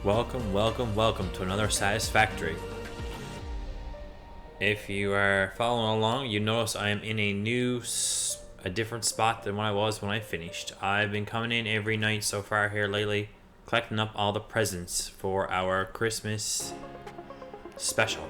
Welcome to another Satisfactory. If you are following along, you notice I am in a different spot than what I was when I finished. I've been coming in every night so far here lately, collecting up all the presents for our Christmas special.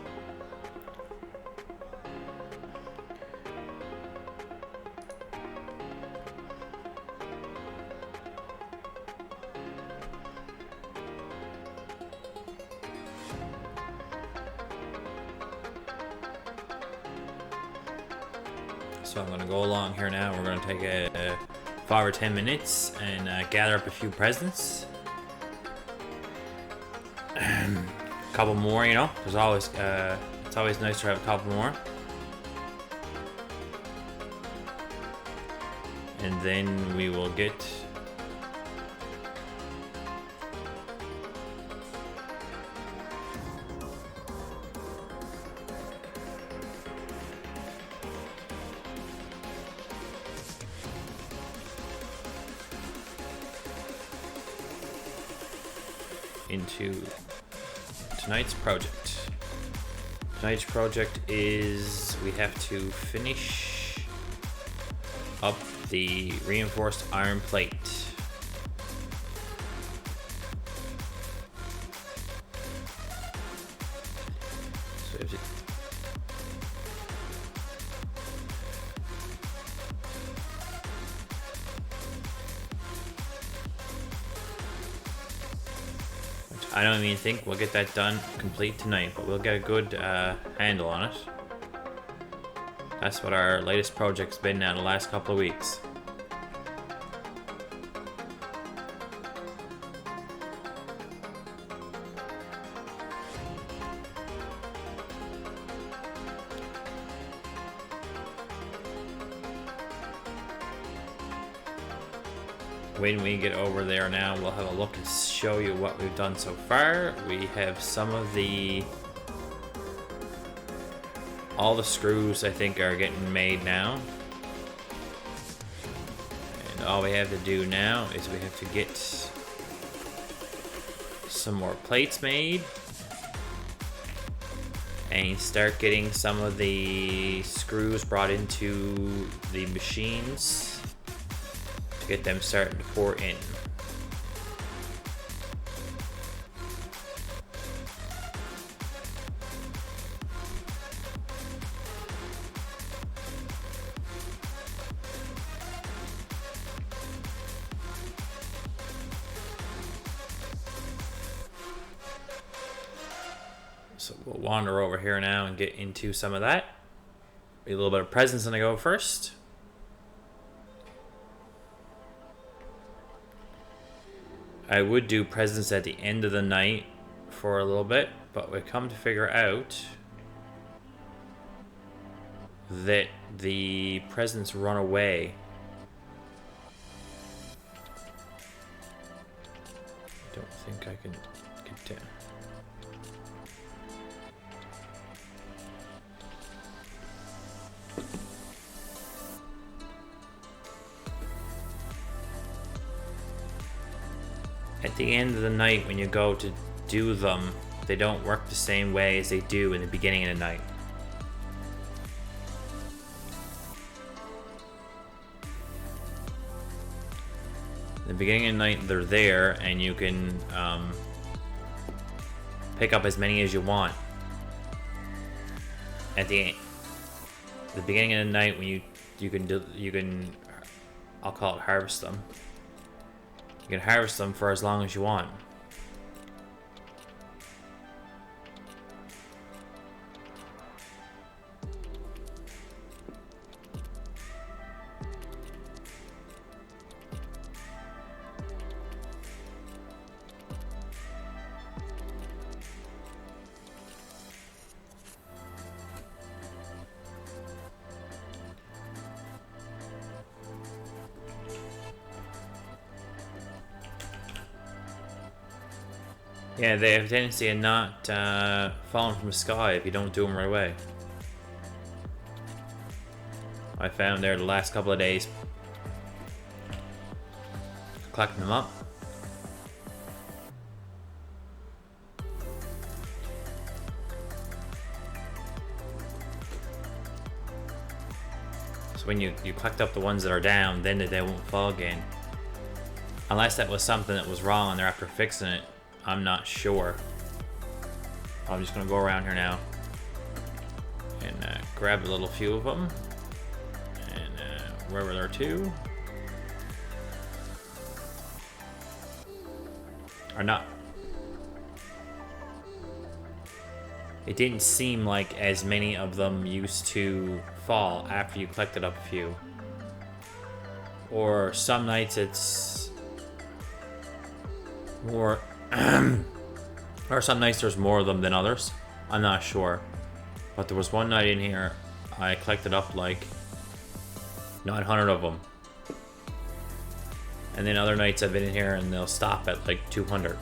So I'm going to go along here now. We're going to take a 5 or 10 minutes and gather up a few presents. A couple more, you know. There's always it's always nice to have a couple more. And then we will get into tonight's project. Tonight's project is we have to finish up the reinforced iron plate. So if it, I don't even think we'll get that done complete tonight, but we'll get a good handle on it. That's what our latest project's been now the last couple of weeks. When we get over there now, we'll have a look and show you what we've done so far. We have some of all the screws I think are getting made now. And all we have to do now is we have to get some more plates made and start getting some of the screws brought into the machines to get them starting to pour in. So we'll wander over here now and get into some of that. A little bit of presents gonna go first. I would do presents at the end of the night for a little bit, but we come to figure out that the presents run away. I don't think I can get down. At the end of the night, when you go to do them, they don't work the same way as they do in the beginning of the night. In the beginning of the night, they're there, and you can pick up as many as you want. At the beginning of the night, when you can I'll call it harvest them. You can harvest them for as long as you want. Yeah, they have a tendency of not falling from the sky if you don't do them right away. I found there the last couple of days collecting them up. So when you collect up the ones that are down, then they won't fall again. Unless that was something that was wrong and they're after fixing it. I'm not sure. I'm just gonna go around here now and grab a little few of them. And wherever there are two. Or not. It didn't seem like as many of them used to fall after you collected up a few. Or some nights it's more, or some nights there's more of them than others. I'm not sure. But there was one night in here, I collected up like 900 of them. And then other nights I've been in here and they'll stop at like 200.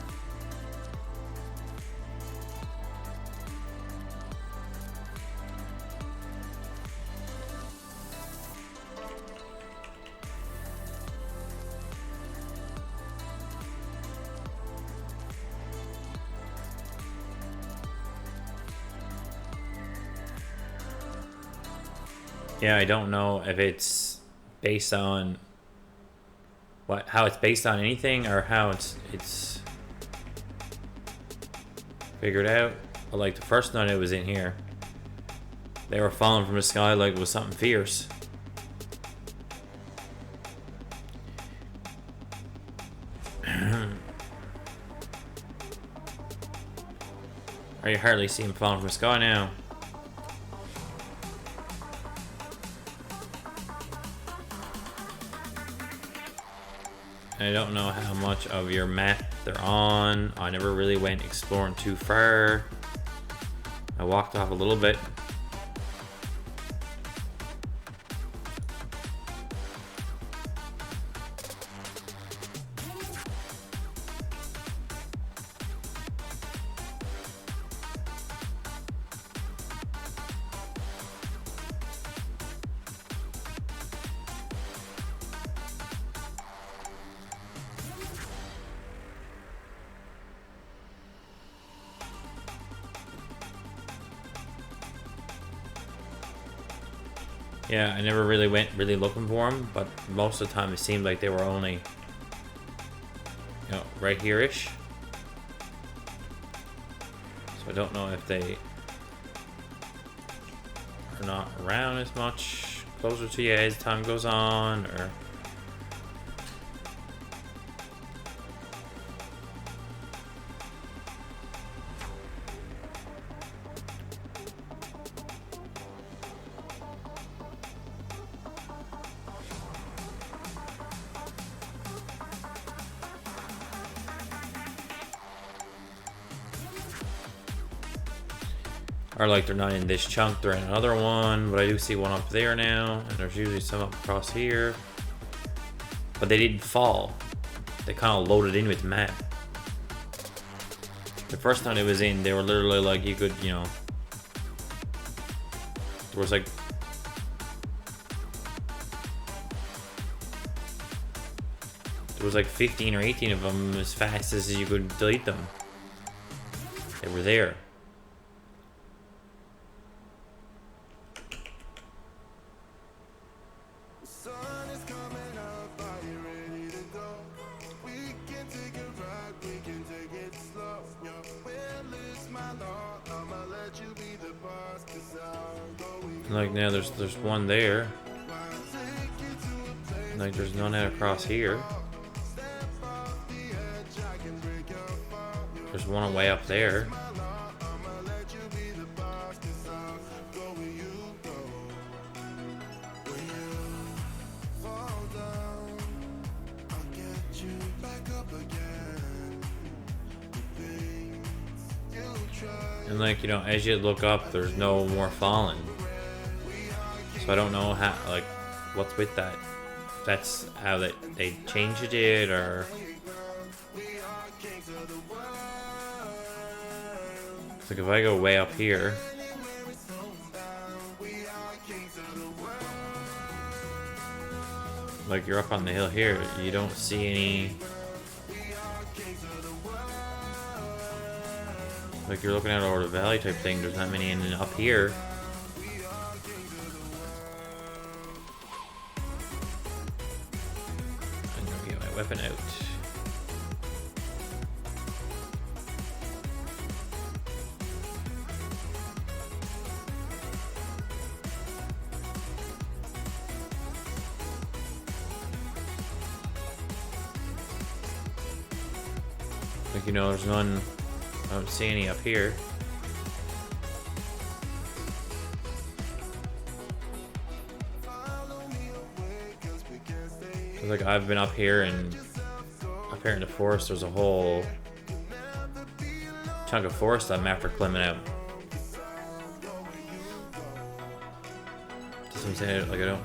Yeah, I don't know if it's based on how it's based on anything or how it's figured out. But like the first night it was in here, they were falling from the sky like it was something fierce. I hardly see them falling from the sky now. I don't know how much of your map they're on. I never really went exploring too far. I walked off a little bit. Yeah, I never really went looking for them, but most of the time it seemed like they were only, right here-ish. So I don't know if they are not around as much closer to you as time goes on, or... Or like they're not in this chunk, they're in another one, but I do see one up there now, and there's usually some up across here. But they didn't fall. They kind of loaded in with the map. The first time it was in, they were literally like, you could, there was like... There was like 15 or 18 of them as fast as you could delete them. They were there. Like now there's one there. Like there's none out across here. There's one way up there. And like, as you look up, there's no more falling. So I don't know how, like, what's with that. If that's how they changed it, or... Like if I go way up here... Like you're up on the hill here, you don't see any... Like you're looking out over the valley type thing, there's not many in up here. weapon out. Like, you know, there's none. I don't see any up here. Like, I've been up here, and up here in the forest there's a whole chunk of forest I'm after climbing out. Just I'm saying, like, I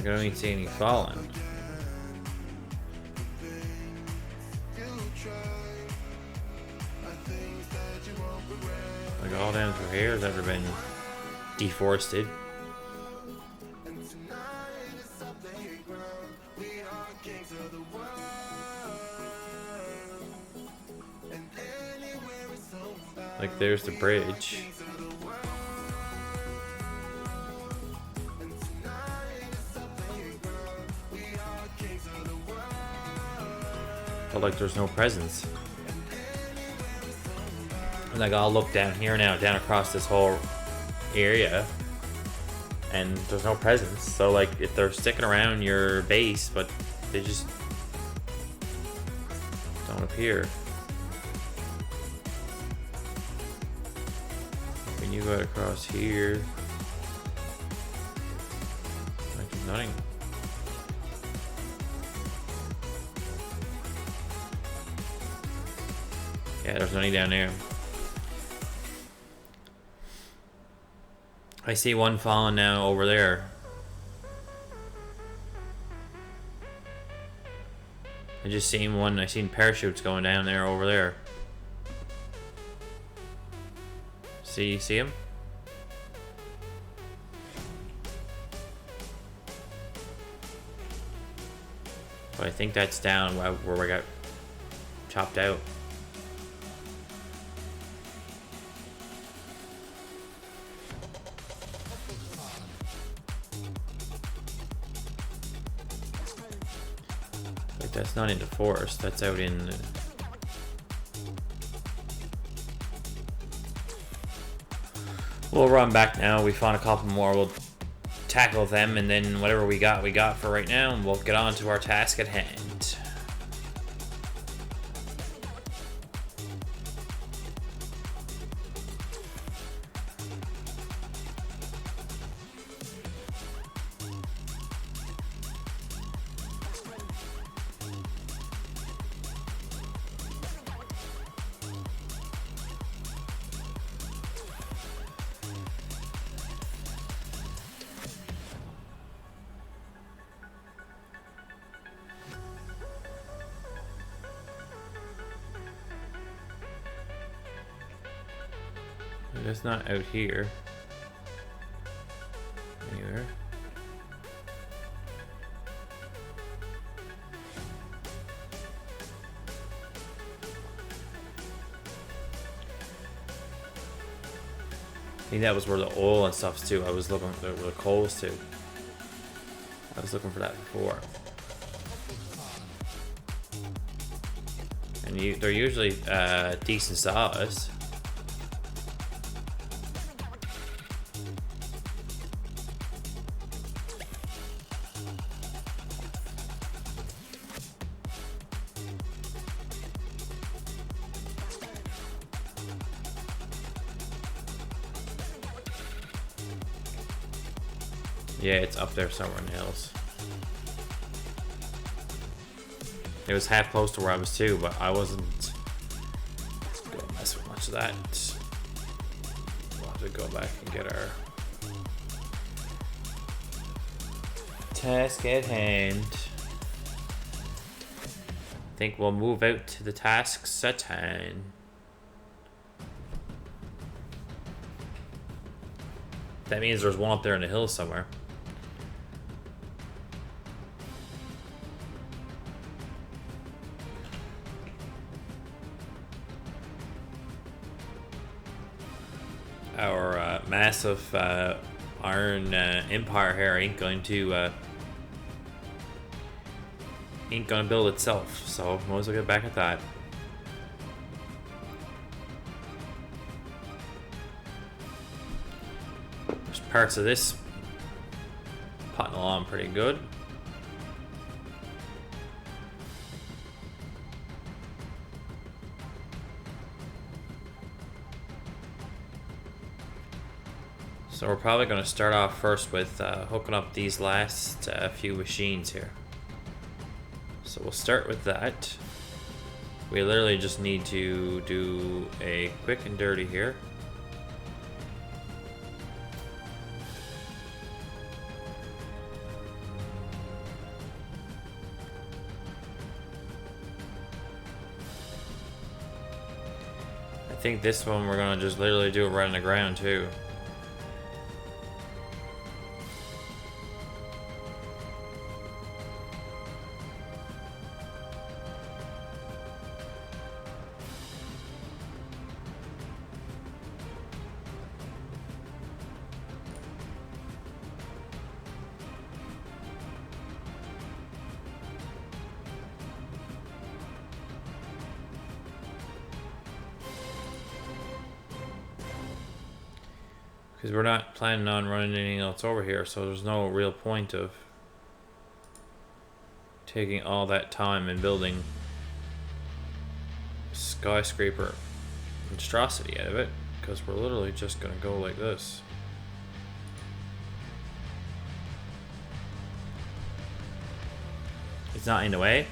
don't even see any falling. Like, all down through here has ever been deforested. Like, there's the bridge. But like, there's no presence. And like, I'll look down here now, down across this whole area, and there's no presence. So like, if they're sticking around your base, but they just don't appear. When you go across here, like, there's nothing. Yeah, there's nothing down there. I see one falling now over there. I just seen one. I seen parachutes going down there over there. See him? But I think that's down where we got chopped out. Like, that's not in the forest. That's out in. We'll run back now. We found a couple more. We'll tackle them, and then whatever we got for right now, and we'll get on to our task at hand. It's not out here. Anywhere. I think that was where the oil and stuff's too. I was looking for the coals too. I was looking for that before. And they're usually decent size. Yeah, it's up there somewhere in the hills. It was half close to where I was too, but I wasn't gonna mess with much of that. We'll have to go back and get our task at hand. I think we'll move out to the tasks at hand. That means there's one up there in the hills somewhere. Our massive iron empire here ain't going to ain't gonna build itself, so might as well get back at that. There's parts of this putting along pretty good. So we're probably going to start off first with hooking up these last few machines here. So we'll start with that. We literally just need to do a quick and dirty here. I think this one we're going to just literally do it right on the ground too. Because we're not planning on running anything else over here, so there's no real point of taking all that time and building skyscraper monstrosity out of it, because we're literally just gonna go like this. It's not in the way.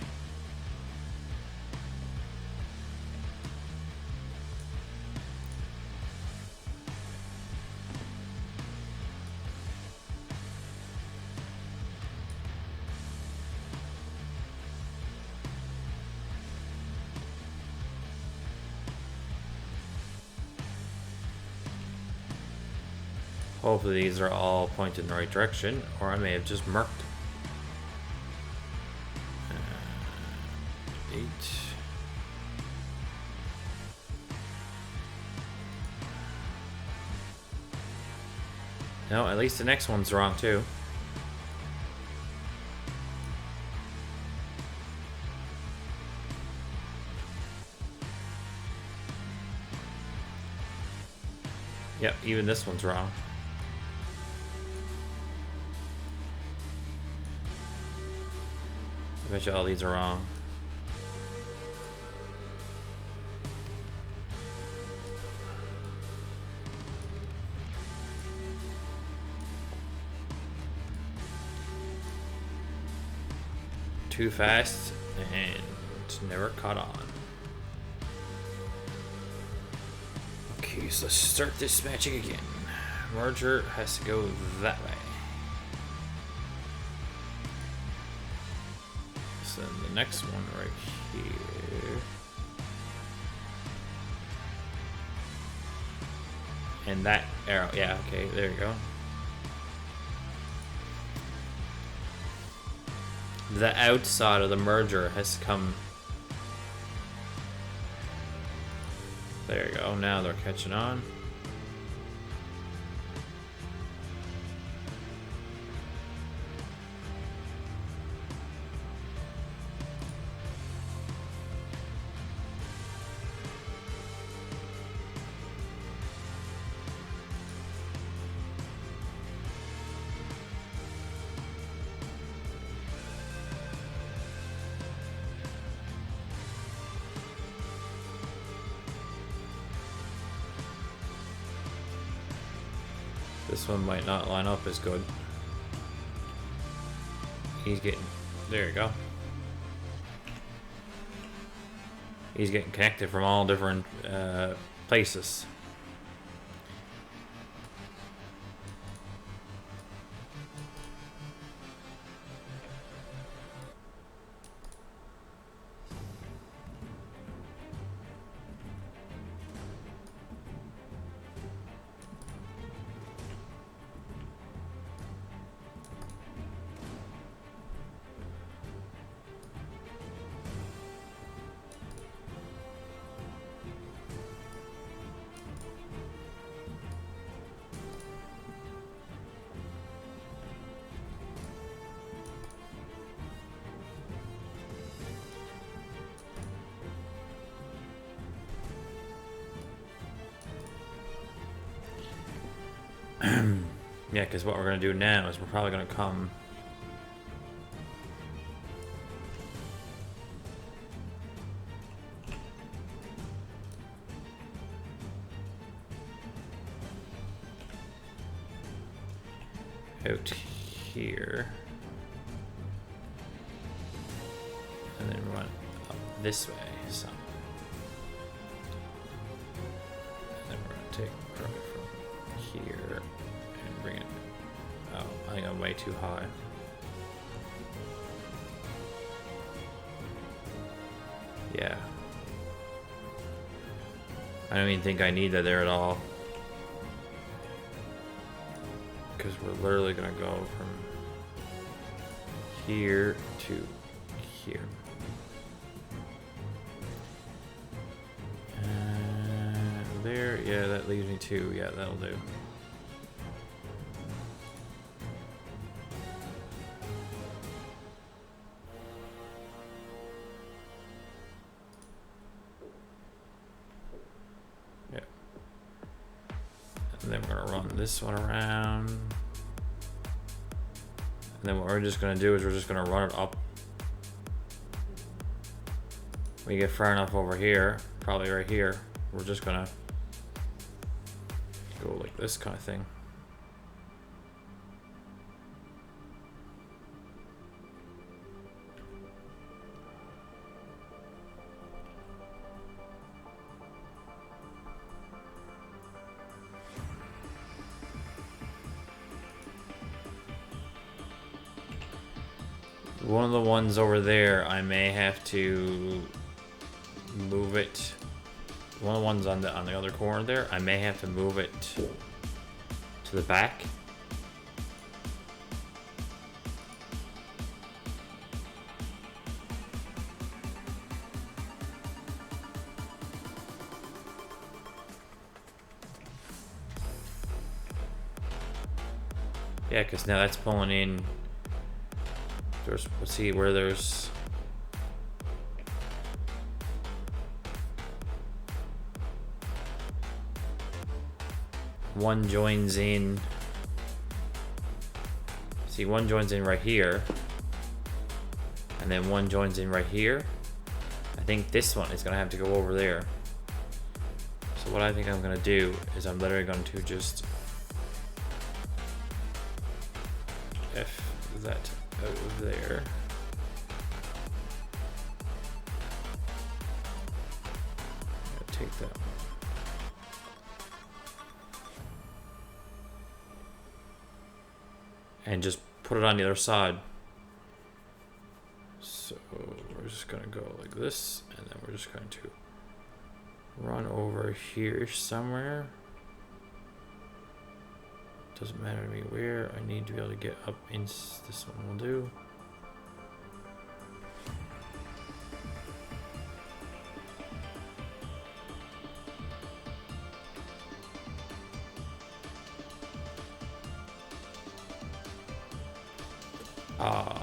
Hopefully these are all pointed in the right direction, or I may have just marked. 8. No, at least the next one's wrong too. Yep, even this one's wrong. I bet you all these are wrong. Too fast and never caught on. Okay, so let's start this matching again. Merger has to go that way. So then the next one right here. And that arrow, yeah, okay, there you go. The outside of the merger has come. There you go, now they're catching on. This one might not line up as good. He's getting, there you go. He's getting connected from all different places. Yeah, because what we're going to do now is we're probably going to come... out here. And then run up this way, so. And then we're going to take it from here and bring it... Oh, I think I'm way too high. Yeah. I don't even think I need that there at all. Because we're literally going to go from here to here. And there, yeah, that leaves me to, yeah, that'll do. Yeah. And then we're going to run this one around. And then what we're just going to do is we're just going to run it up. We get far enough over here, probably right here, we're just going to go like this kind of thing. One of the ones over there, I may have to move it. One of the ones on the other corner there, I may have to move it to the back. Yeah, because now that's pulling in. There's, let's see where there's one joins in. See, one joins in right here, and then one joins in right here. I think this one is gonna have to go over there. So what I think I'm gonna do is I'm literally going to just F that out of there. Take that one. And just put it on the other side. So we're just gonna go like this, and then we're just going to run over here somewhere. Doesn't matter to me where. I need to be able to get up in this one will do. Ah.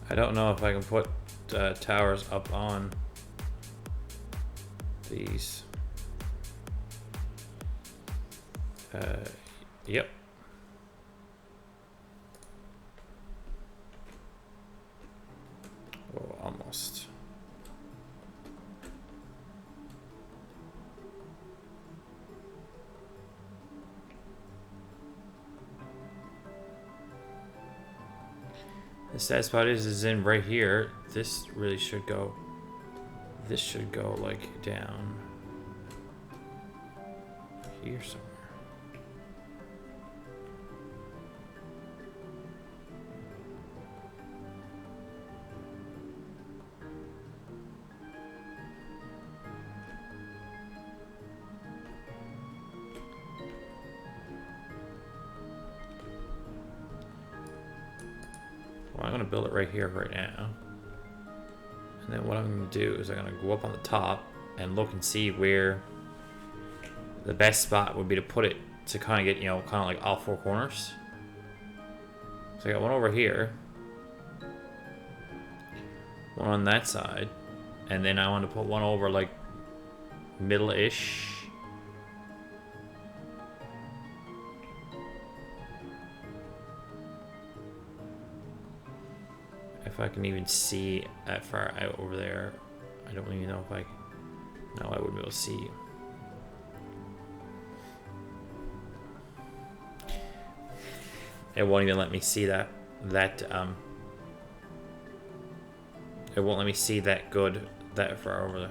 I don't know if I can put towers up on these. Yep. Oh, almost. The sad spot is in right here. This really should go This should go like down here somewhere. Well, I'm gonna build it right here, right now. And then what I'm gonna do is I'm gonna go up on the top and look and see where the best spot would be to put it to kind of get, you know, kind of like all four corners. So I got one over here, one on that side, and then I want to put one over like middle-ish. If I can even see that far out over there. I don't even know if I... No, I wouldn't be able to see. It won't even let me see that. It won't let me see that good that far over there.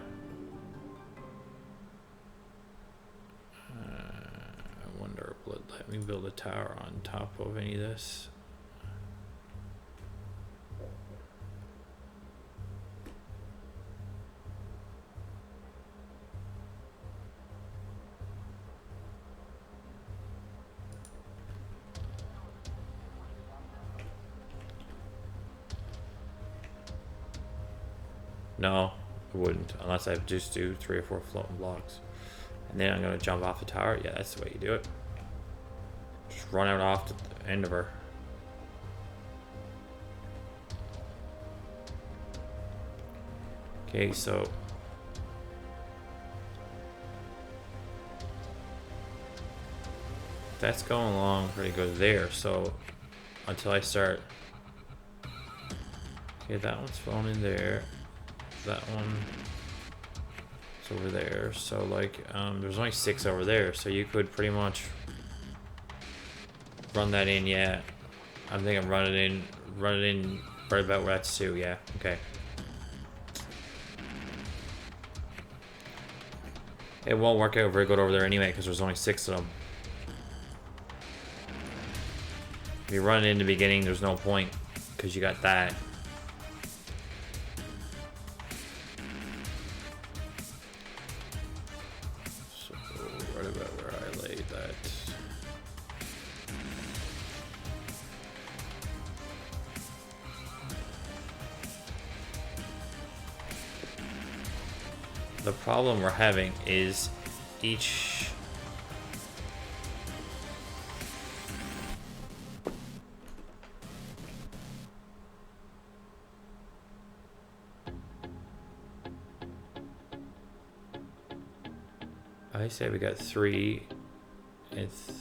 I wonder if it'll let me build a tower on top of any of this. No, it wouldn't, unless I just do 3 or 4 floating blocks. And then I'm gonna jump off the tower. Yeah, that's the way you do it. Just run out off the end of her. Okay, so that's going along pretty good there. So until I start. Okay, that one's falling in there. That one is over there. So like, there's only 6 over there. So you could pretty much run that in. Yeah, I'm thinking run it in right about where that's 2. Yeah, okay. It won't work out very good over there anyway because there's only 6 of them. If you run it in the beginning, there's no point because you got that. The problem we're having is each I say we got 3. It's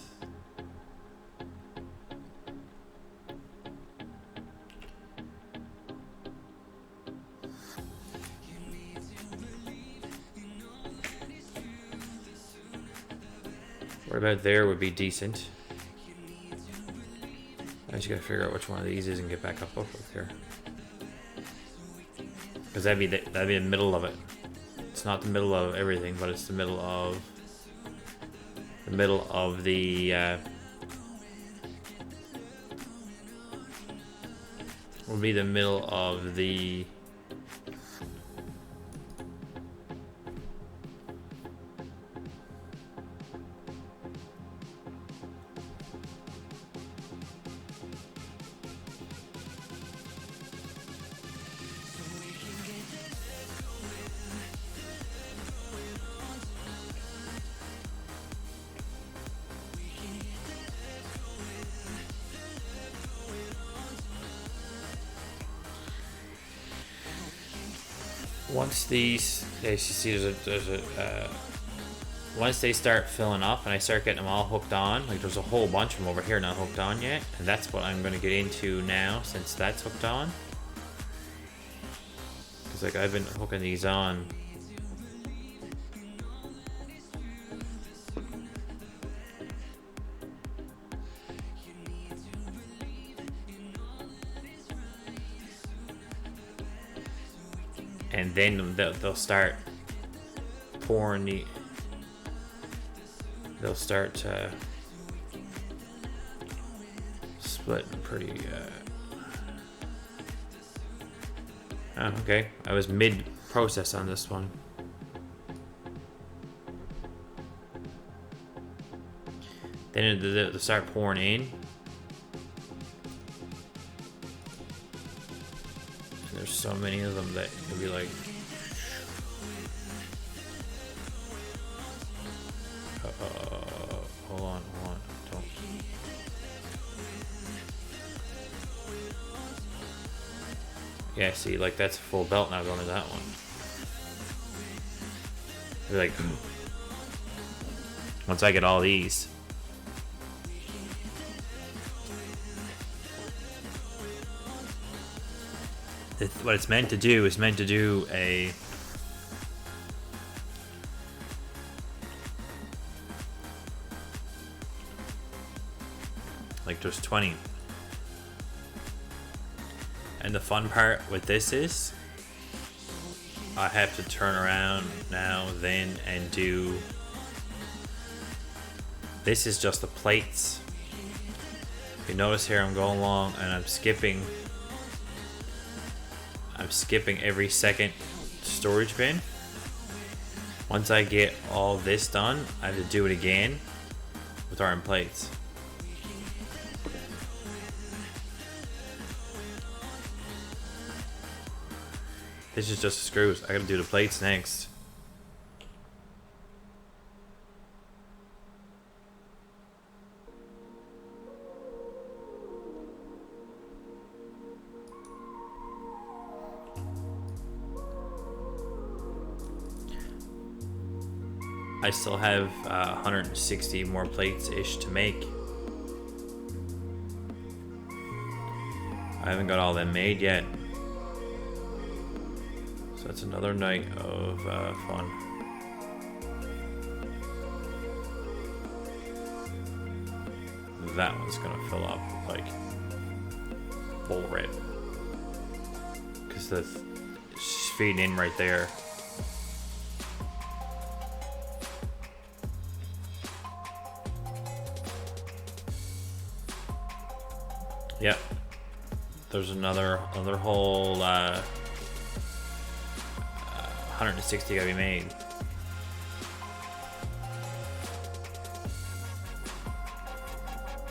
right about there would be decent. I just gotta figure out which one of these is and get back up with here. Because that'd be the middle of it. It's not the middle of everything, but it's the middle of the will be the middle of the once these, as you see, there's a once they start filling up and I start getting them all hooked on, like there's a whole bunch of them over here not hooked on yet, and that's what I'm going to get into now since that's hooked on. Because like I've been hooking these on. and then they'll start pouring the. They'll start splitting pretty. Oh, okay. I was mid-process on this one. Then they'll start pouring in. And there's so many of them that you'll be like... hold on. Don't... Yeah, see, like that's a full belt now going to that one. You're like... once I get all these... what it's meant to do is meant to do a like there's 20, and the fun part with this is I have to turn around now then and do this is just the plates. If you notice here, I'm going along and I'm skipping every second storage bin. Once I get all this done, I have to do it again with iron plates. This is just the screws. I gotta do the plates next. I still have 160 more plates-ish to make. I haven't got all them made yet. So that's another night of fun. That one's gonna fill up like full red. Because it's feeding in right there. Yep. There's another whole 160 gotta be made.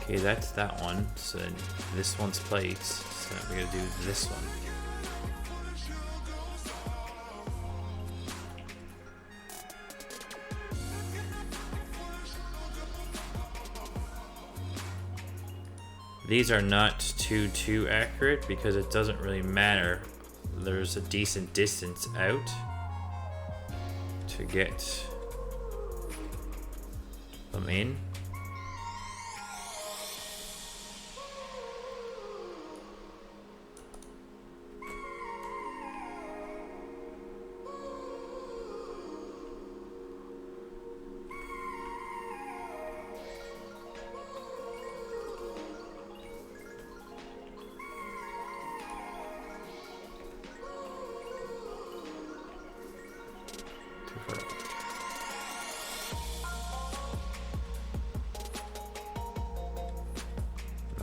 Okay, that's that one. So this one's plates. So we gotta do this one. These are not too accurate because it doesn't really matter. There's a decent distance out to get them in.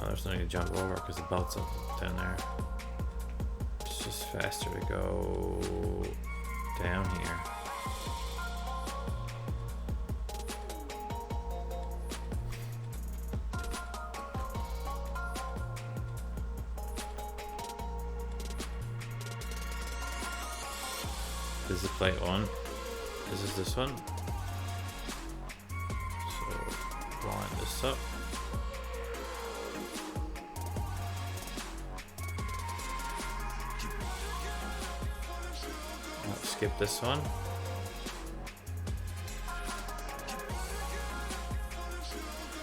There's nothing to jump over because the belt's up down there. It's just faster to go down here. This is plate one. This is this one. So line this up. Skip this one.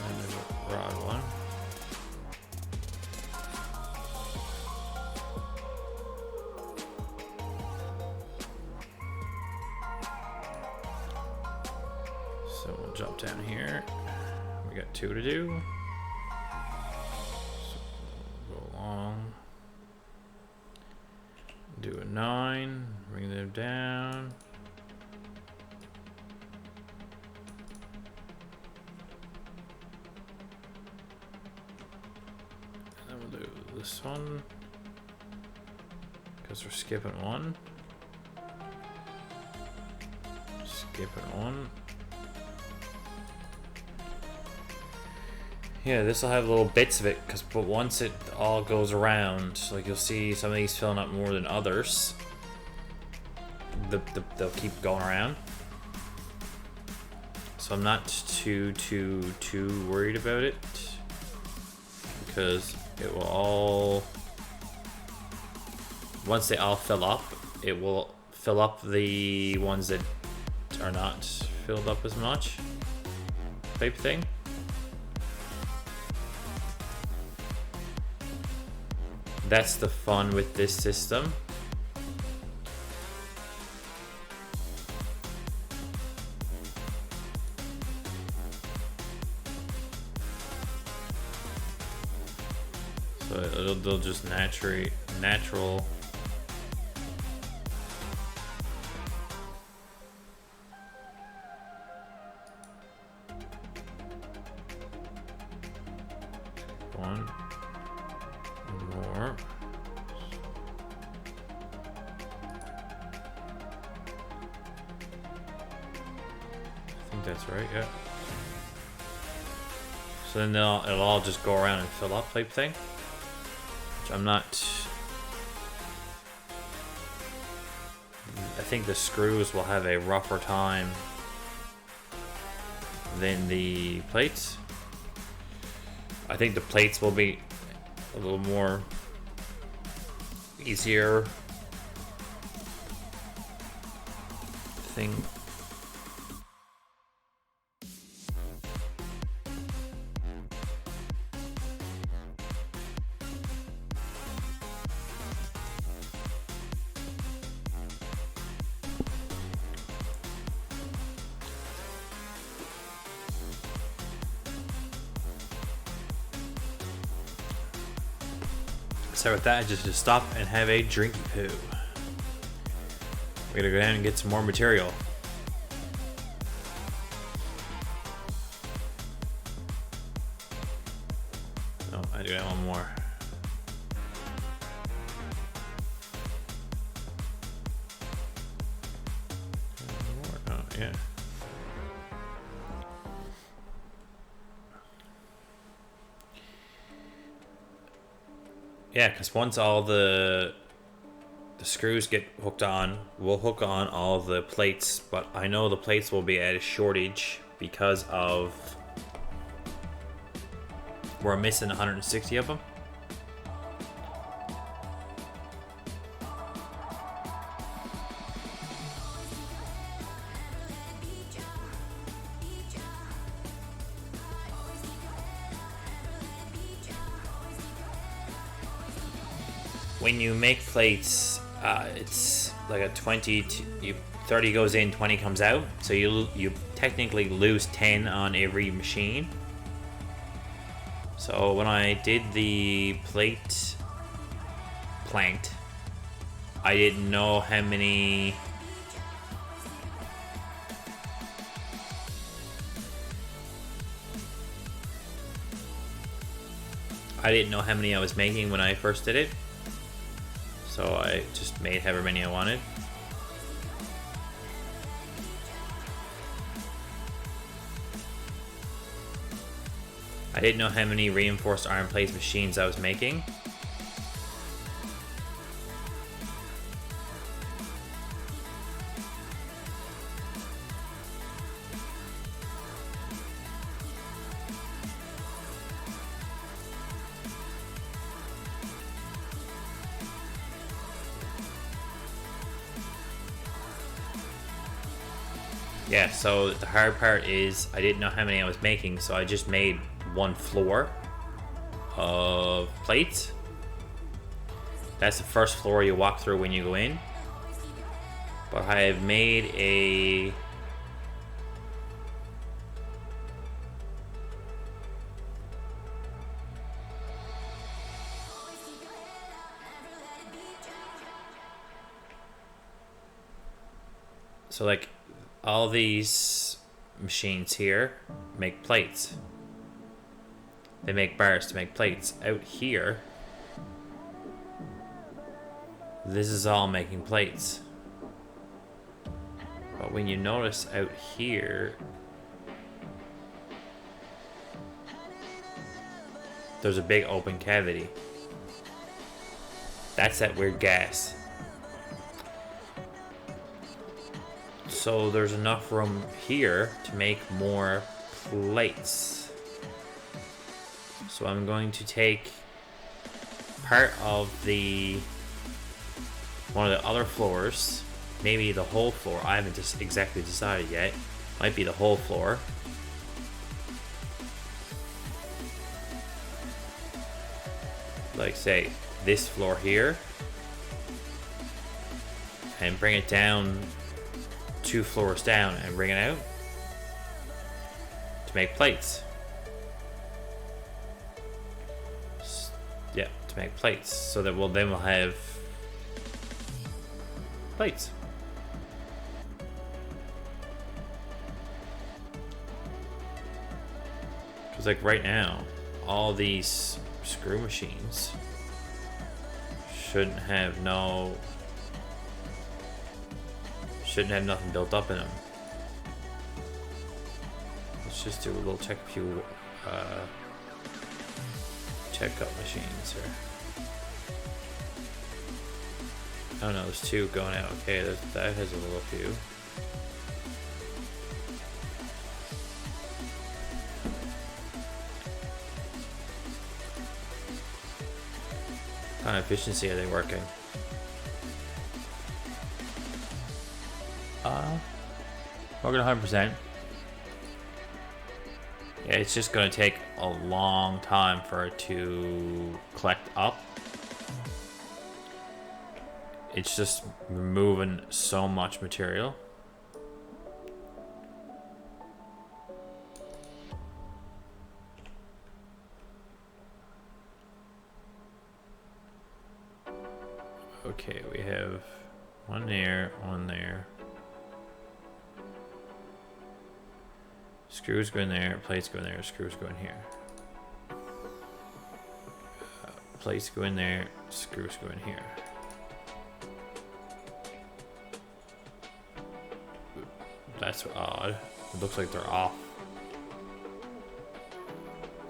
And there's a rod one. So we'll jump down here. We got 2 to do. So we'll go along. Do a 9. bring them down. And then we'll do this one. Because we're skipping one. Skipping one. Yeah, this will have little bits of it, but once it all goes around, like you'll see some of these filling up more than others. They'll keep going around. So I'm not too worried about it, because it will all, once they all fill up, it will fill up the ones that are not filled up as much, type thing. That's the fun with this system. So they'll just natural. One more. I think that's right, yeah. So then it'll all just go around and fill up type thing. Which I'm not... I think the screws will have a rougher time than the plates. I think the plates will be a little more easier thing. So with that, just to stop and have a drinky poo. We're gonna go down and get some more material. Oh, I do have one more. Oh, yeah. Yeah, because once all the screws get hooked on, we'll hook on all the plates, but I know the plates will be at a shortage because of we're missing 160 of them. When you make plates, it's like a 30 goes in, 20 comes out. So you technically lose 10 on every machine. So when I did the plate planked, I didn't know how many. I didn't know how many I was making when I first did it. So I just made however many I wanted. I didn't know how many reinforced iron plate machines I was making. Yeah, so the hard part is I didn't know how many I was making, so I just made one floor of plates. That's the first floor you walk through when you go in. But I have made a So like all these machines here make plates. They make bars to make plates. Out here, this is all making plates. But when you notice out here, there's a big open cavity. That's that weird gas. So there's enough room here to make more plates. So I'm going to take part of one of the other floors, maybe the whole floor. I haven't just exactly decided yet. Might be the whole floor. Like say this floor here, and bring it down 2 floors down and bring it out to make plates. Yeah, to make plates, so that then we'll have plates. Because like right now, all these screw machines shouldn't have nothing built up in them. Let's just do a little checkup machines here. Oh no, there's 2 going out. Okay, that has a little few. What kind of efficiency are they working? Working 100%. Yeah, it's just gonna take a long time for it to collect up. It's just removing so much material. Okay, we have one there, one there. Screws go in there, plates go in there, screws go in here. Plates go in there, screws go in here. That's odd. It looks like they're off.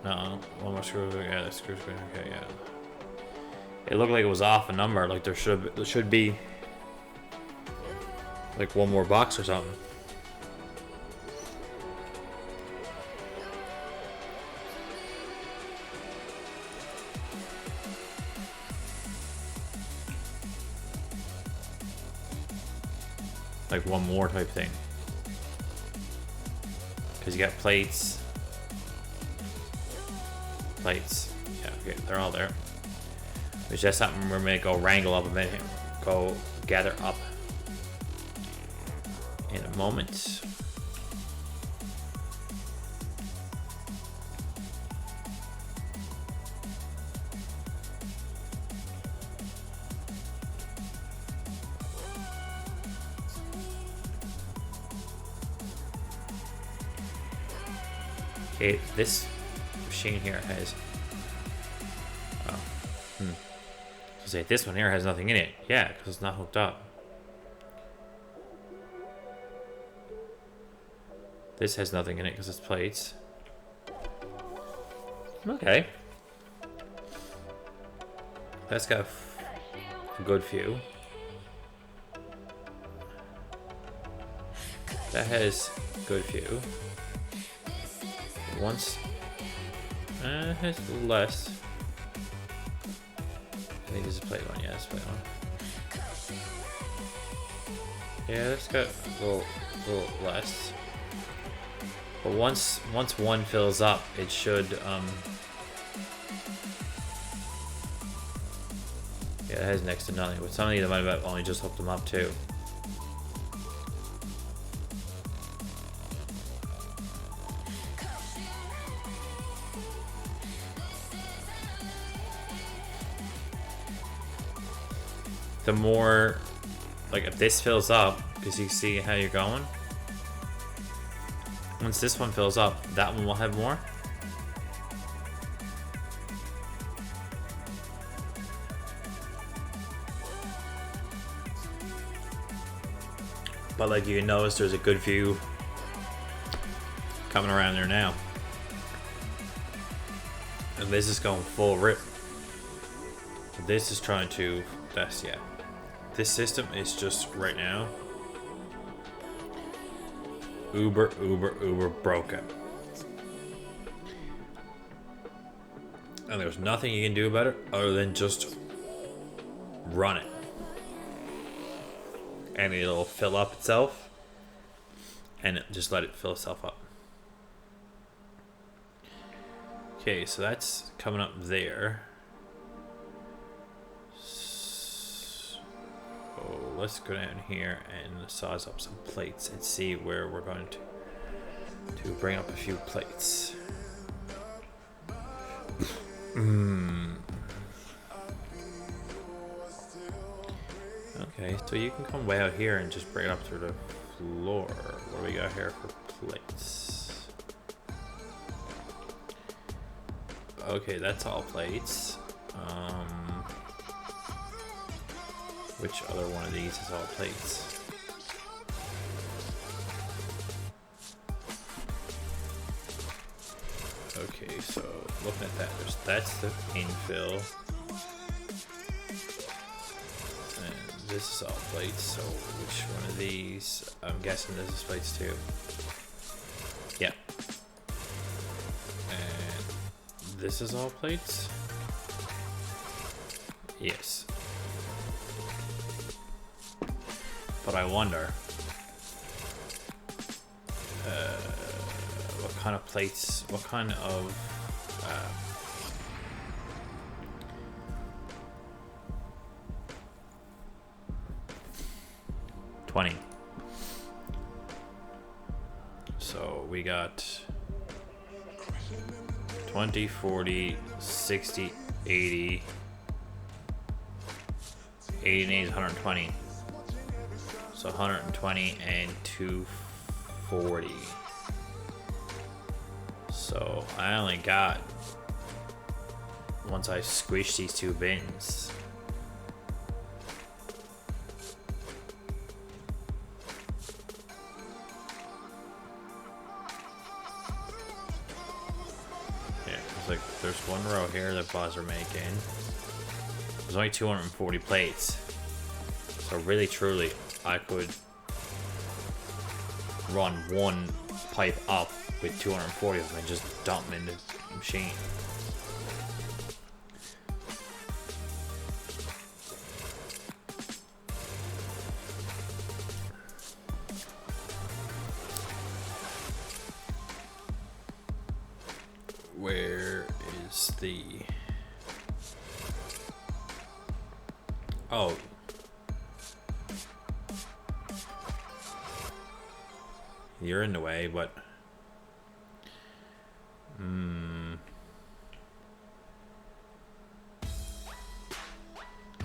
No, one more screw. Yeah, the screws go in. Okay, yeah. It looked like it was off a number. Like there should be like one more box or something. Like one more type thing. Because you got plates. Plates. Yeah, okay, they're all there. It's just something we're gonna go wrangle up a minute. Go gather up in a moment. Okay, this machine here has. Say this one here has nothing in it. Yeah, because it's not hooked up. This has nothing in it because it's plates. Okay. That's got a good few. That has a good few. Once it has less. I think this is plate one. Yeah, it's plate one. Yeah, that's got a little less. But once one fills up, it should yeah, it has next to nothing. But some of these I might have only just hooked them up too. The more, like if this fills up, because Because you see how you're going. Once this one fills up, that one will have more. But like you can notice, there's a good view coming around there now. And this is going full rip. This is trying to, yeah. This system is just right now uber broken. And there's nothing you can do about it other than just run it. And it'll fill up itself. And just let it fill itself up. Okay, so that's coming up there. So let's go down here and size up some plates and see where we're going to bring up a few plates. Okay, so you can come way out here and just bring it up through the floor. What do we got here for plates? Okay, that's all plates. Which other one of these is all plates? Okay, so looking at that, that's the infill. And this is all plates, so which one of these? I'm guessing this is plates too. Yeah. And this is all plates? Yes. But I wonder what kind of plates, what kind of 20. So we got 20, 40, 60, 80, 80 and 8 is 120. So 120 and 240. So I only got, once I squish these two bins, yeah, it's like there's one row here that bots are making. There's only 240 plates. So really truly I could run one pipe up with 240 of them and just dump them in the machine. Where is the... Oh. You're in the way, but...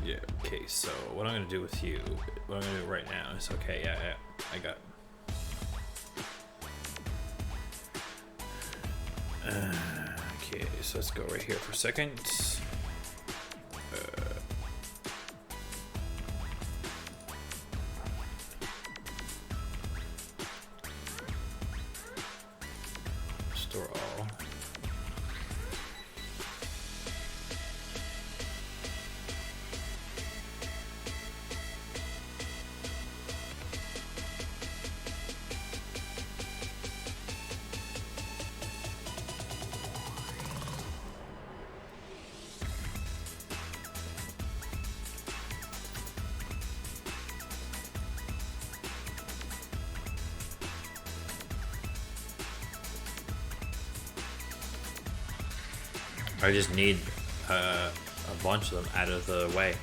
Yeah, okay, so what I'm going to do with you, what I'm going to do right now is, okay, yeah, I got... Okay, so let's go right here for a second. Store all. I just need a bunch of them out of the way.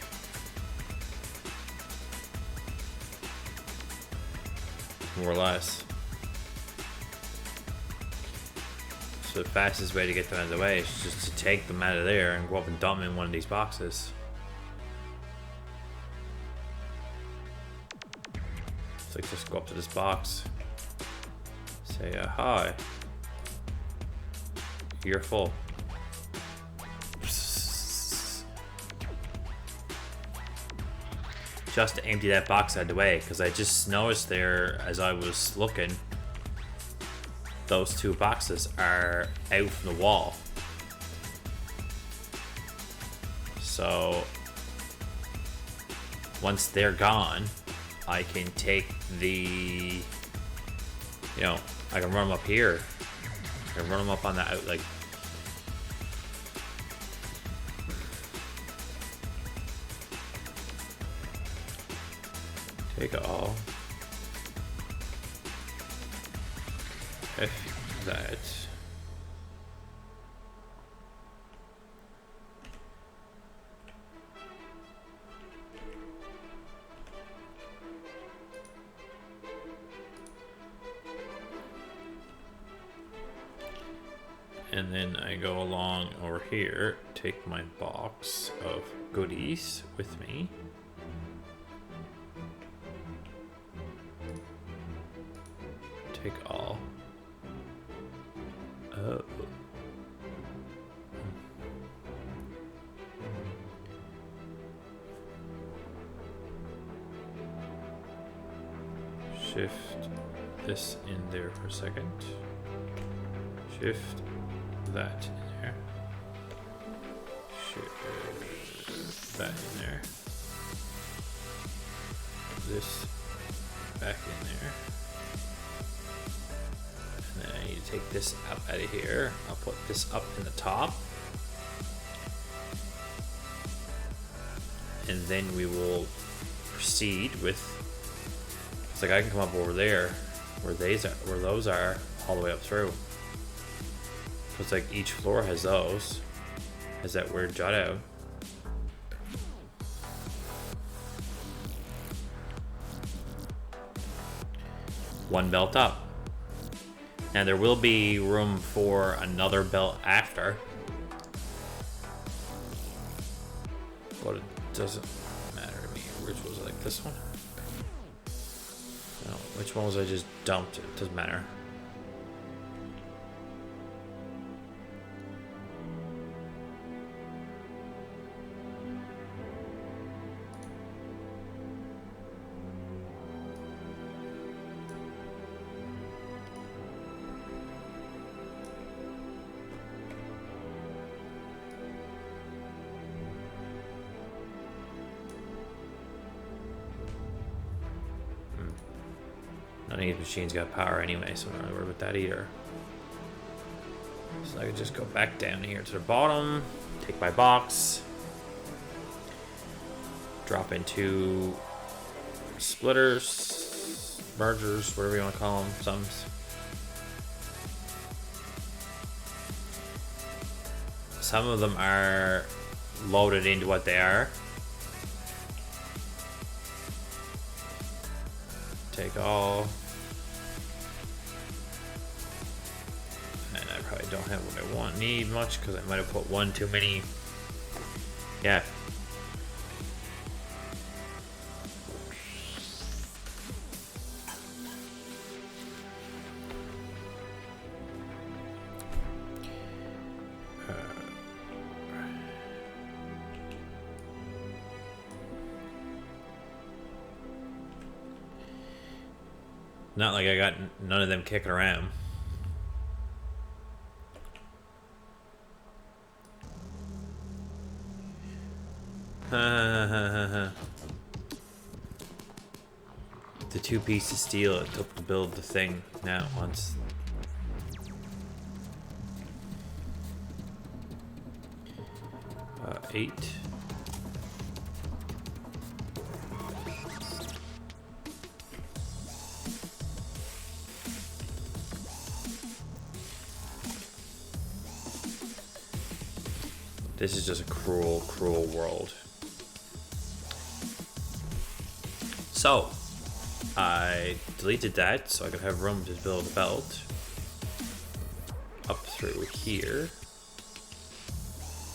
More or less. So the fastest way to get them out of the way is just to take them out of there and go up and dump them in one of these boxes. like just go up to this box, say hi, you're full. Just to empty that box out of the way, because I just noticed there as I was looking, those two boxes are out from the wall. So once they're gone, I can take the, you know, I can run them up here. I can run them up on that out, like, take it all. If that. And then I go along over here, take my box of goodies with me. Take all. Oh. Shift this in there for a second. Shift that in there. Shift that in there. This back in there. And then I need to take this up out of here. I'll put this up in the top. And then we will proceed with, it's like I can come up over there where those are all the way up through. So it's like each floor has those, has that weird jut out. One belt up. Now there will be room for another belt after, but it doesn't matter to me. Which was it, like this one? No, which one was I just dumped? It doesn't matter. None of these machines got power anyway, so I'm not really worried about that either. So I can just go back down here to the bottom, take my box, drop into splitters, mergers, whatever you want to call them, some of them are loaded into what they are. Take all. And I probably don't have what I need much because I might have put one too many. Yeah. Not like I got none of them kicking around. The 2 pieces of steel it took to build the thing now once. Eight. This is just a cruel, cruel world. So, I deleted that so I could have room to build a belt up through here.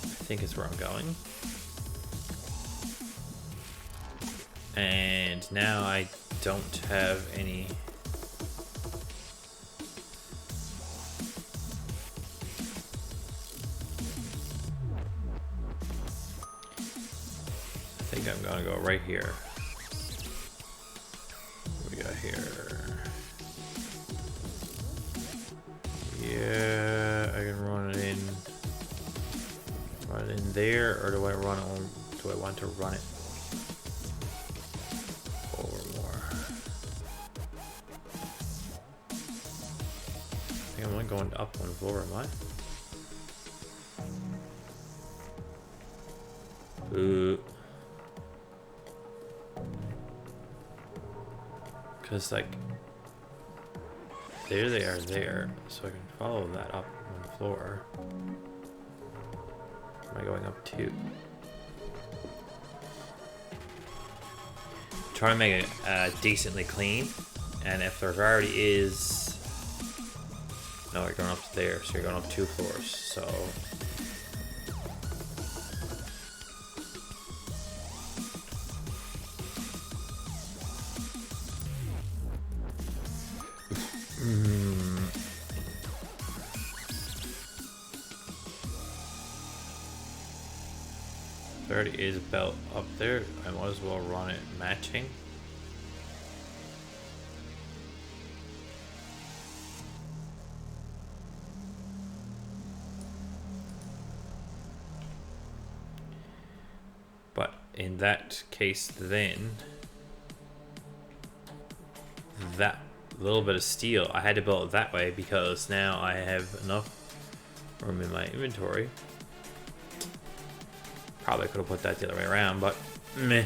I think it's where I'm going. And now I don't have any. I think I'm gonna go right here. What do we got here? Yeah, I can run it in. Run it in there, or do I run it on? Do I want to run it forward more? I think I'm only going up one floor, am I? Because, like, there they are there, so I can follow that up one floor. Am I going up two? Trying to make it decently clean, and if there already is, no, you're going up there, so you're going up 2 floors. So there already is a belt up there. I might as well run it matching. But in that case, then that little bit of steel, I had to build it that way because now I have enough room in my inventory. Probably could have put that the other way around, but meh.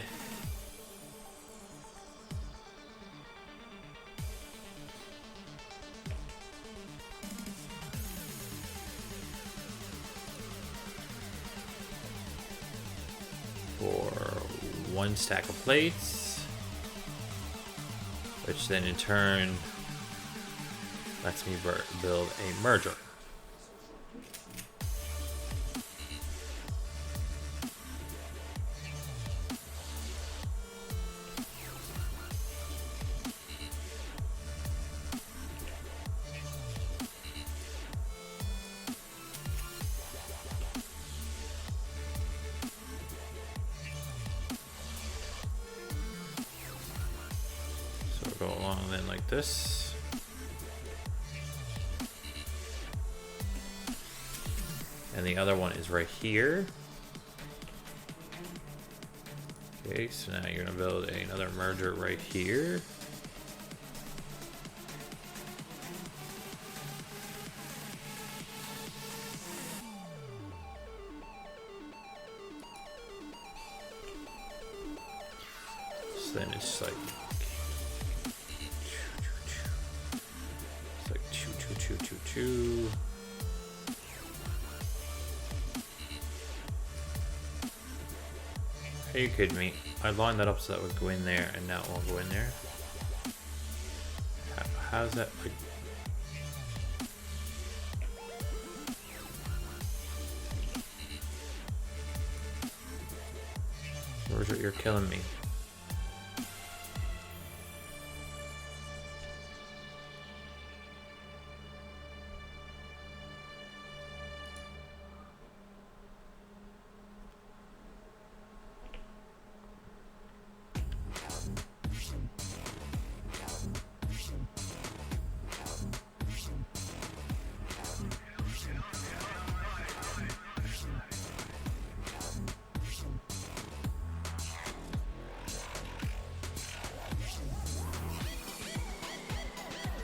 For 1 stack of plates, which then in turn lets me build a merger. Go along then like this. And the other one is right here. Okay, so now you're gonna build another merger right here. So then it's like two. Are you kidding me? I lined that up so that would go in there, and now it won't go in there. How's that? You're killing me.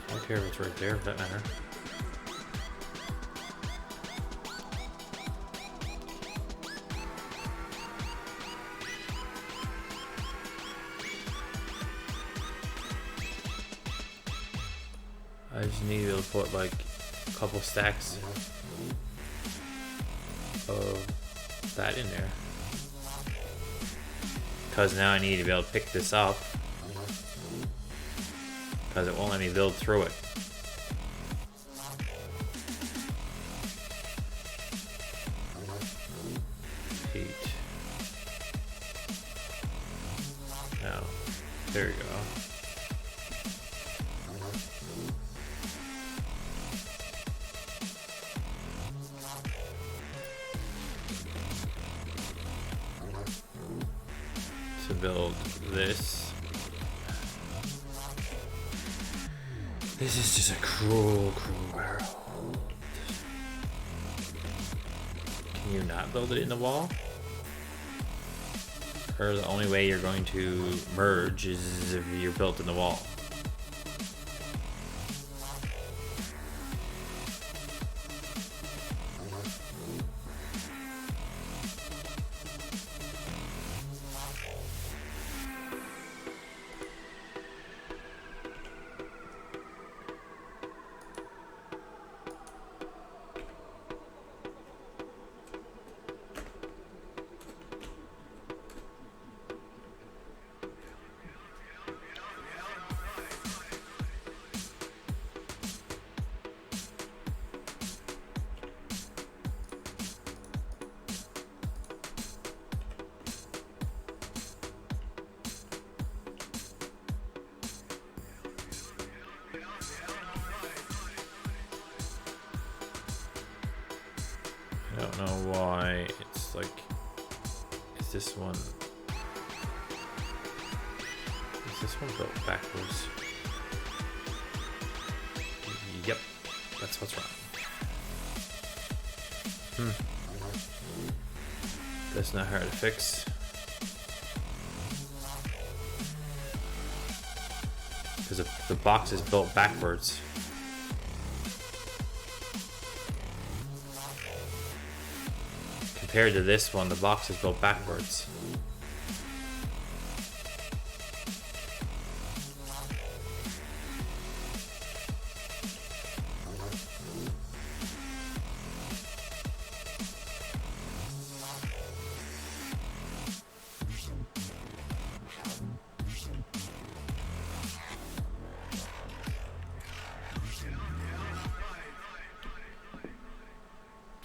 I don't care if it's right there, for that matter. I just need to be able to put like a couple stacks of that in there. Because now I need to be able to pick this up. Because it won't let me build through it. Heat. Now, there you go. build this. This is just a cruel world. Can you not build it in the wall? Or the only way you're going to merge is if you're built in the wall? I don't know why it's like, is this one built backwards? Yep, that's what's wrong. That's not hard to fix. Because the box is built backwards. Compared to this one, the box is built backwards.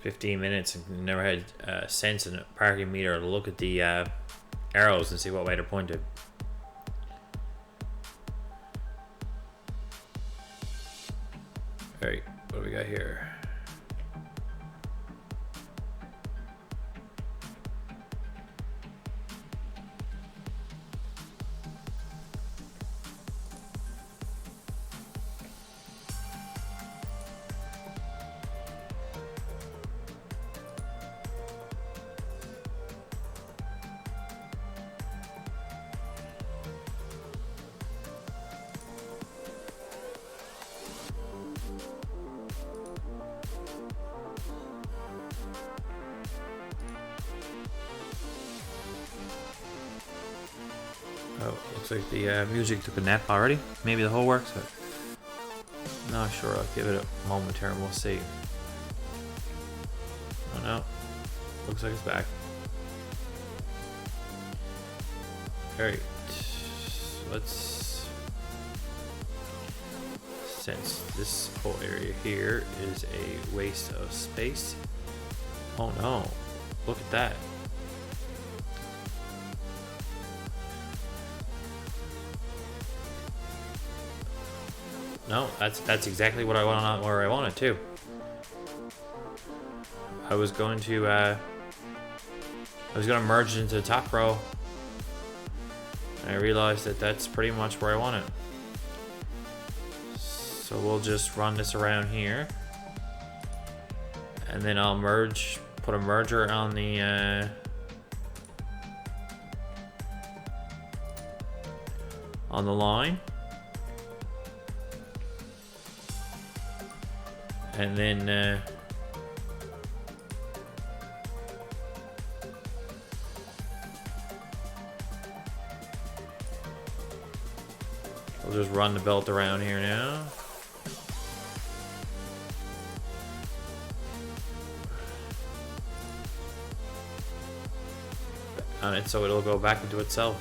.15 minutes and never had sense in a parking meter to look at the arrows and see what way they're pointed. Alright, what do we got here? Oh, looks like the music took a nap already. Maybe the whole works, but not sure. I'll give it a momentary and we'll see. Oh no, looks like it's back. Alright, let's, since this whole area here is a waste of space. Oh no, look at that. No, that's exactly what I want, where I want it too. I was going to merge it into the top row. And I realized that that's pretty much where I want it. So we'll just run this around here, and then I'll put a merger on the line. And then we'll just run the belt around here now. On it, so it'll go back into itself.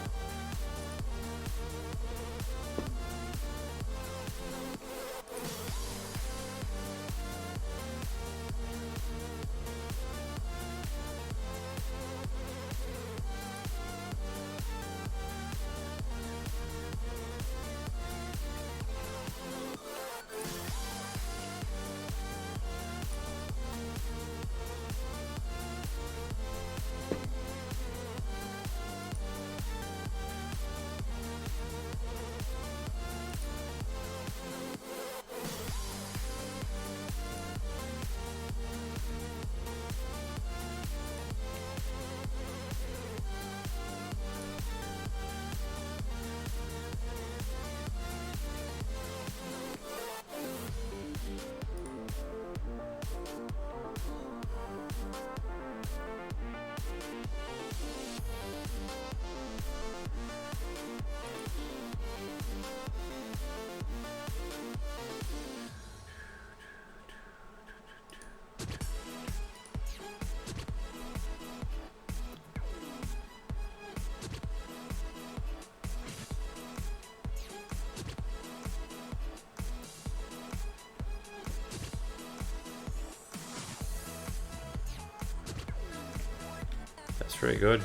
That's pretty good.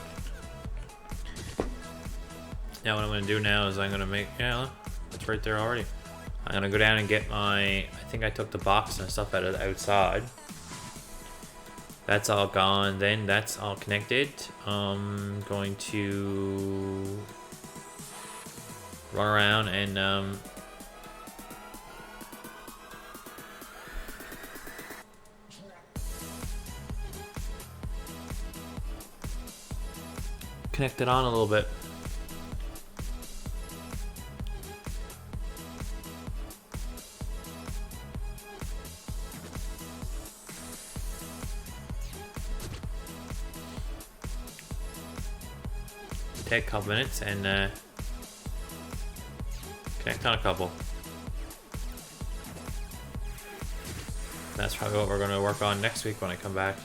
Now what I'm gonna do now is I'm gonna make, yeah, it's right there already. I'm gonna go down and get my, I think I took the box and stuff out of the outside. That's all gone. Then that's all connected. I'm going to run around and connect it on a little bit. Take a couple minutes and connect on a couple. That's probably what we're going to work on next week when I come back.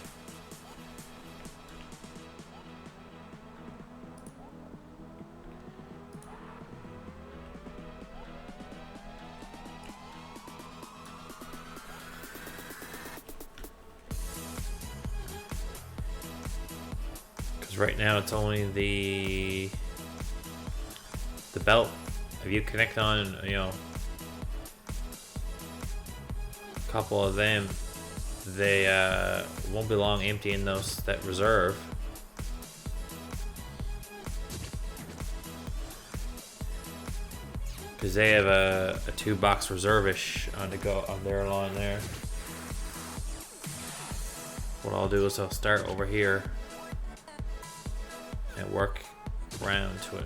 Right now it's only the belt. If you connect on, you know, a couple of them, they won't be long emptying those that reserve. Because they have a 2-box reserve-ish on the go on their line there. What I'll do is I'll start over here and work around to it.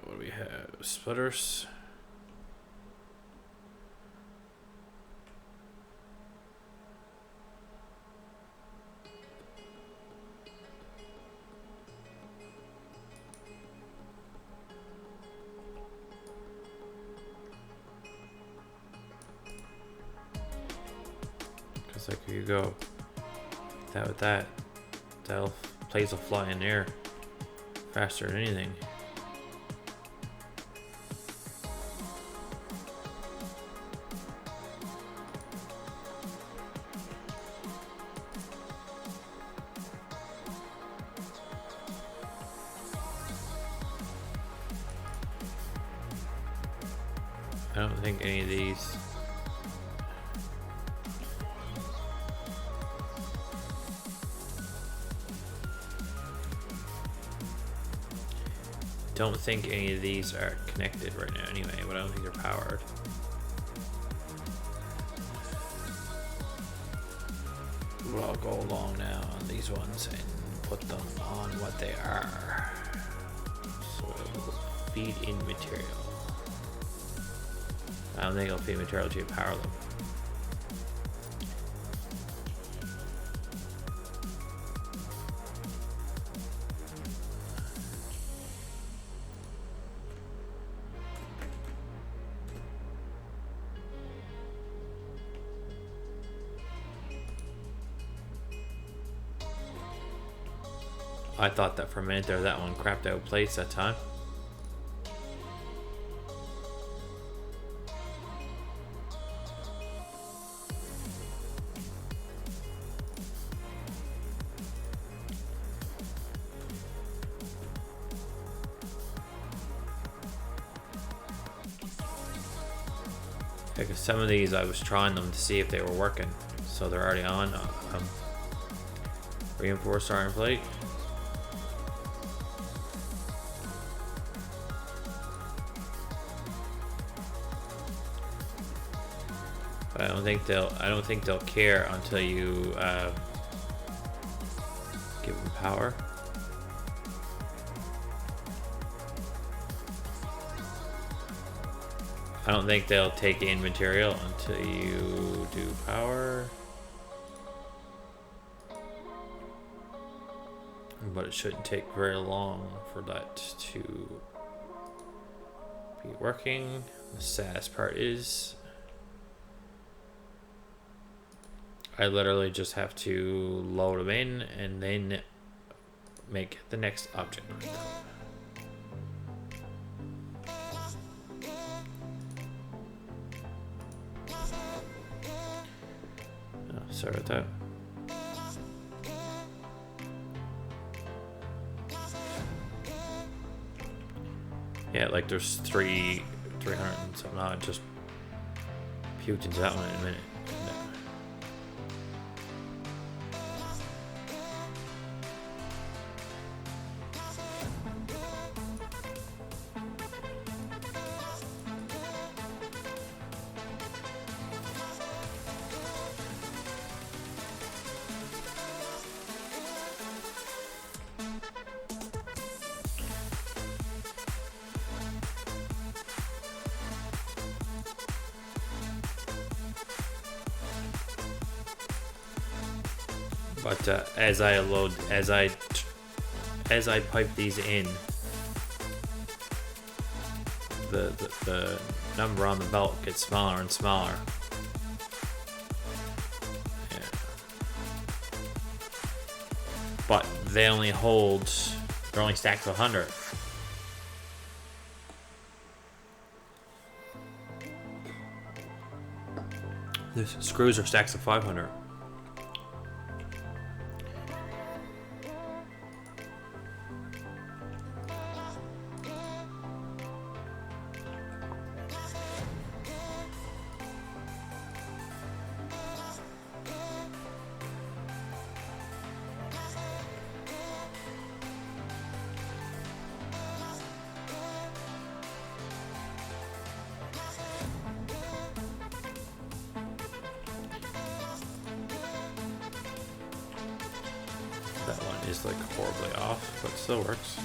What do we have? Splitters. Like, here you go. That with that. That'll plates will fly in there faster than anything. I don't think any of these. Don't think any of these are connected right now anyway, but I don't think they're powered. We'll all go along now on these ones and put them on what they are. So feed in material. I don't think it'll feed material to power them. I thought that for a minute there, that one crapped out plates that time. Because some of these I was trying them to see if they were working, so they're already on. Reinforced iron plate. But I don't think they'll care until you give them power. I don't think they'll take in material until you do power. But it shouldn't take very long for that to be working. The saddest part is I literally just have to load them in and then make the next object with them. Sorry about that. Yeah, like there's 300 and something. I just puked into that one in a minute. But as I pipe these in, the number on the belt gets smaller and smaller. Yeah. But they're only stacks of 100. The screws are stacks of 500. That one is like horribly off, but it still works.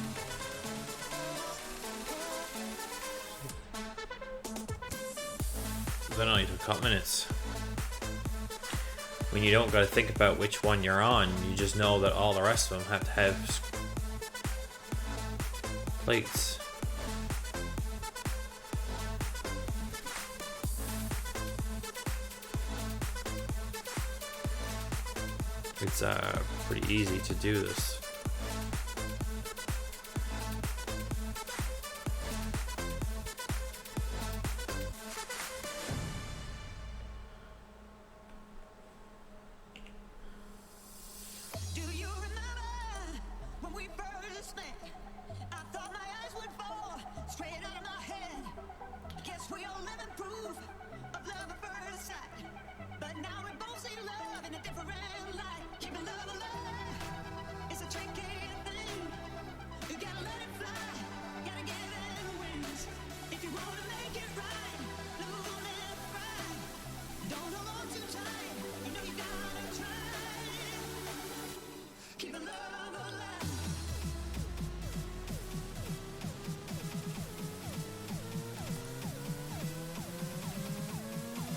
That only took a couple minutes. When you don't gotta think about which one you're on, you just know that all the rest of them have to have plates. It's pretty easy to do this. Do you remember when we first met? I thought my eyes would fall straight out of my head. Guess we all live in proof of love at first sight. But now we both see love in a different light. Keeping love alive, it's a tricky thing. You gotta let it fly, gotta give it wings. If you wanna make it right, don't let it fry. Don't hold on too tight, you know you gotta try. Keeping love alive.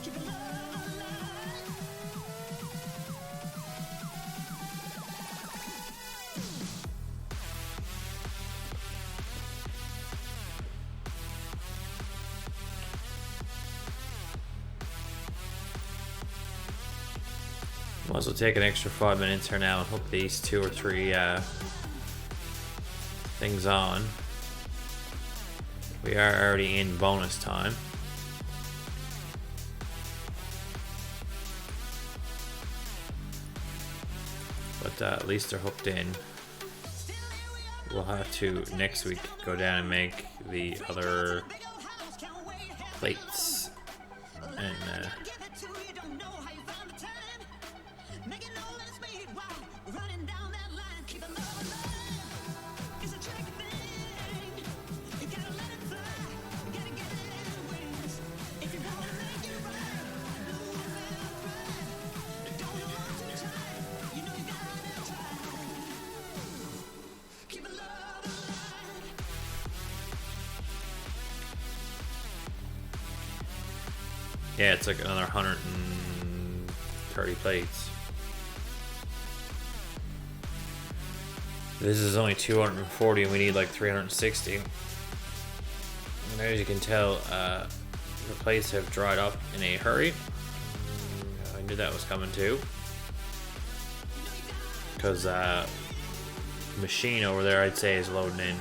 Keeping love alive. Might as well take an extra 5 minutes here now and hook these 2 or 3 things on. We are already in bonus time. But at least they're hooked in. We'll have to next week go down and make the other plates and yeah, it's like another 130 plates. This is only 240 and we need like 360. And as you can tell, the plates have dried up in a hurry. I knew that was coming too. Because the machine over there, I'd say, is loading in.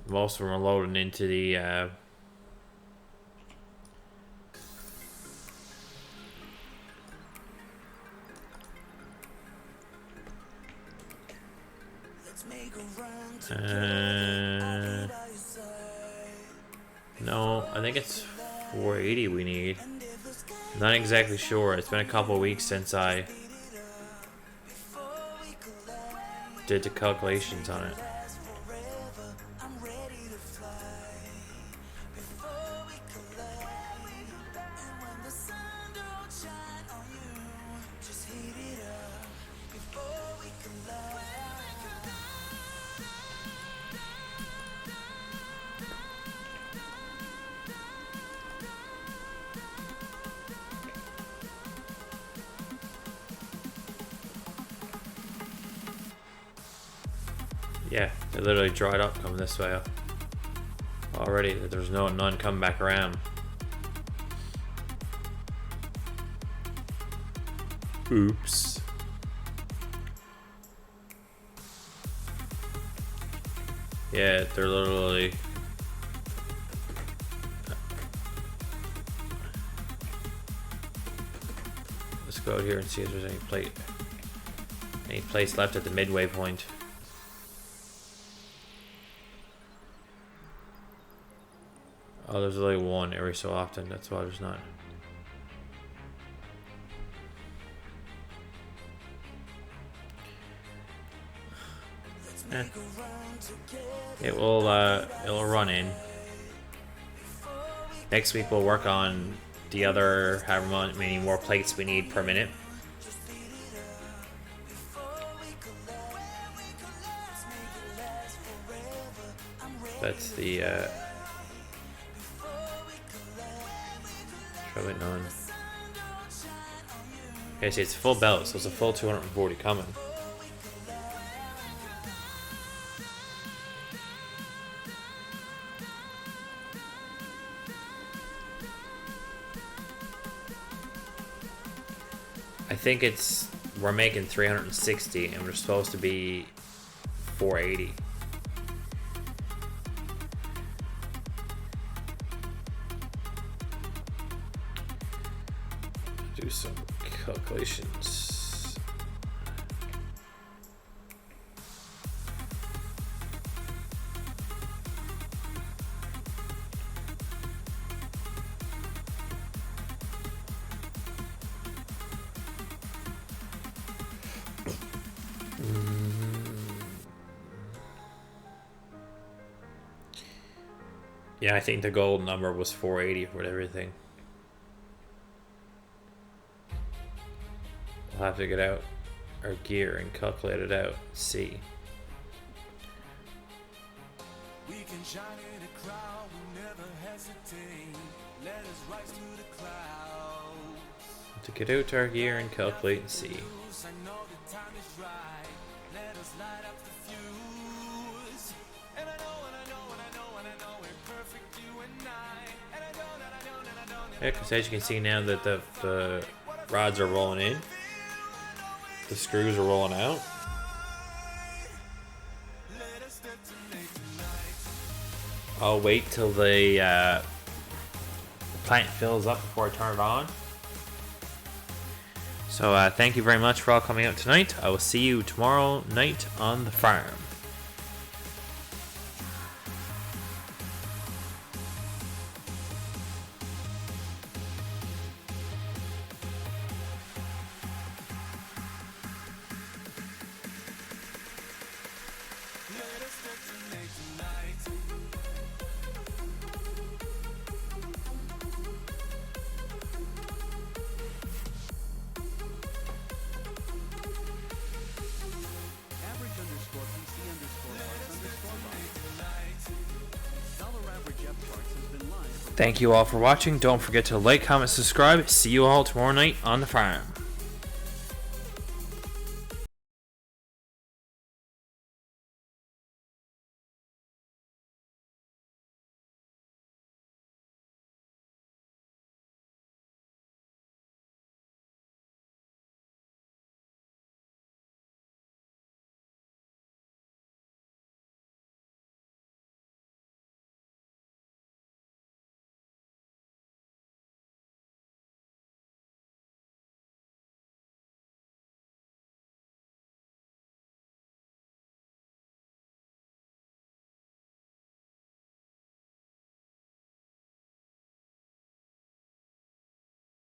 Most of them are loading into the No, I think it's 480 we need. Not exactly sure. It's been a couple of weeks since I did the calculations on it. Yeah, it literally dried up coming this way up. Already, there's none coming back around. Oops. Yeah, they're literally... Let's go out here and see if there's any place left at the midway point. Oh, there's only one every so often. That's why there's not. It'll run in. Next week we'll work on the other however many more plates we need per minute. That's the probably none. Okay, see, it's full belt, so it's a full 240 coming. I think we're making 360 and we're supposed to be 480. Do some calculations. Yeah, I think the gold number was 480 with everything. We'll have to get out our gear and calculate it out. See. We can shine in a crowd, we never hesitate. Let us rise to the clouds. To get out our gear and calculate and see. I know the time is right. Let us light up the fuse. And I know we're perfect, you and I. And I know. Yeah, because as you can see now that the rods are rolling in. The screws are rolling out. I'll wait till the plant fills up before I turn it on. So thank you very much for all coming out tonight. I will see you tomorrow night on the farm. Thank you all for watching. Don't forget to like, comment, subscribe. See you all tomorrow night on the farm.